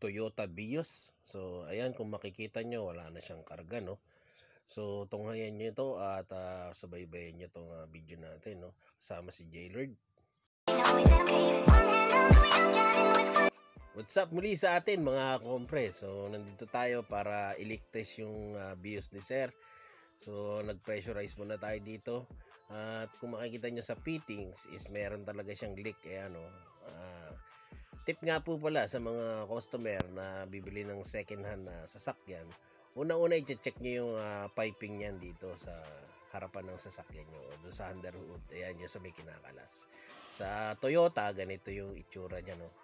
Toyota Vios. So ayan, kung makikita nyo, wala na siyang karga, no? So tunghayan nyo ito at sabaybayan nyo itong video natin, no? Kasama si Jaylord. What's up muli sa atin mga kompre? So nandito tayo para i-leak-test yung Vios ni Sir. So nag-pressurize muna tayo dito. At kung makikita nyo sa fittings is meron talaga siyang leak. Tip nga po pala sa mga customer na bibili ng second hand na sasakyan. Una-una i-check nyo yung piping niyan dito sa harapan ng sasakyan nyo o doon sa underhood. Ayan yung sa may kinakalas. Sa Toyota, ganito yung itsura niya, no?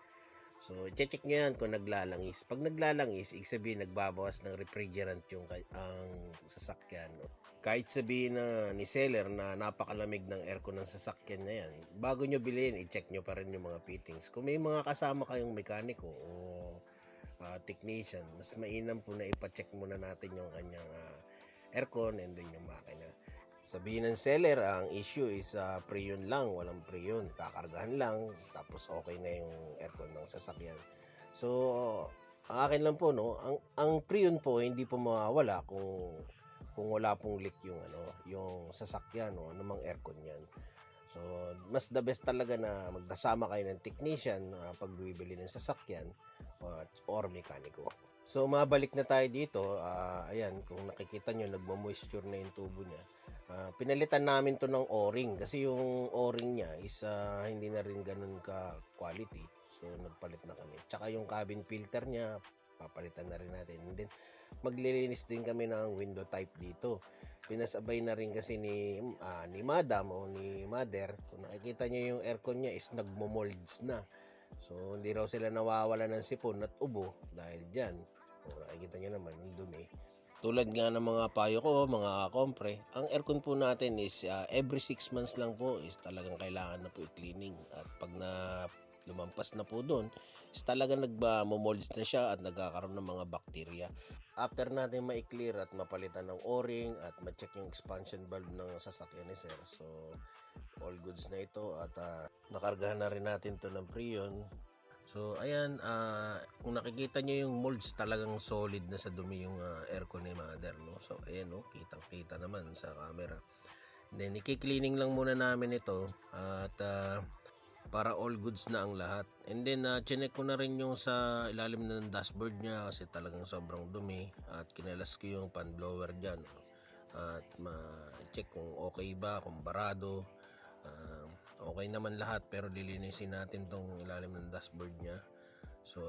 So, check nyo yan kung naglalangis. Pag naglalangis, ibig sabihin nagbabawas ng refrigerant yung ang sasakyan. No? Kahit sabihin na ni seller na napakalamig ng aircon ng sasakyan na yan, bago nyo bilhin, i-check nyo pa rin yung mga fittings. Kung may mga kasama kayong mekaniko o technician, mas mainam po na ipacheck muna natin yung kanyang aircon and then yung makina. Sabihin ng seller, ang issue is pre-yun lang, walang pre-yun, kakargahan lang, tapos okay na yung aircon ng sasakyan. So, ang akin lang po, no, ang pre-yun po hindi po mawawala kung wala pong leak yung sasakyan o namang aircon yan. So, mas the best talaga na magdasama kayo ng technician pag bibili ng sasakyan or mekaniko. So, mabalik na tayo dito. Ayan, kung nakikita nyo, nagmamoisture na yung tubo niya. Pinalitan namin to ng O-ring kasi yung O-ring niya is hindi na rin ganun ka quality. So, nagpalit na kami. Tsaka yung cabin filter niya, papalitan na rin natin. And then, maglilinis din kami ng window type dito. Pinasabay na rin kasi ni madam o ni mother. Kung nakikita nyo yung aircon niya is nagmomolds na. So, hindi raw sila nawawala ng sipon at ubo dahil dyan. Kung nakikita nyo naman, yung dumi. Tulad nga ng mga payo ko, mga kompre, ang aircon po natin is every 6 months lang po is talagang kailangan na po i-cleaning. At pag lumampas na po doon, is talagang nagmamolds na siya at nagkakaroon ng mga bakterya. After natin ma-clear at mapalitan ng O-ring at ma-check yung expansion valve ng sasakyan ni Sir. So, all goods na ito at nakargahan na rin natin to ng pre-yun. So, ayan, kung nakikita nyo yung molds, talagang solid na sa dumi yung aircon ni mother, no? So, ayan, no? Kitang-kita naman sa camera. Then, i-cleaning lang muna namin ito at para all goods na ang lahat. And then, chinek ko na rin yung sa ilalim ng dashboard niya kasi talagang sobrang dumi at kinalas ko yung fan blower dyan. At ma-check kung okay ba, kung barado. Okay naman lahat pero lilinisin natin tong ilalim ng dashboard niya. So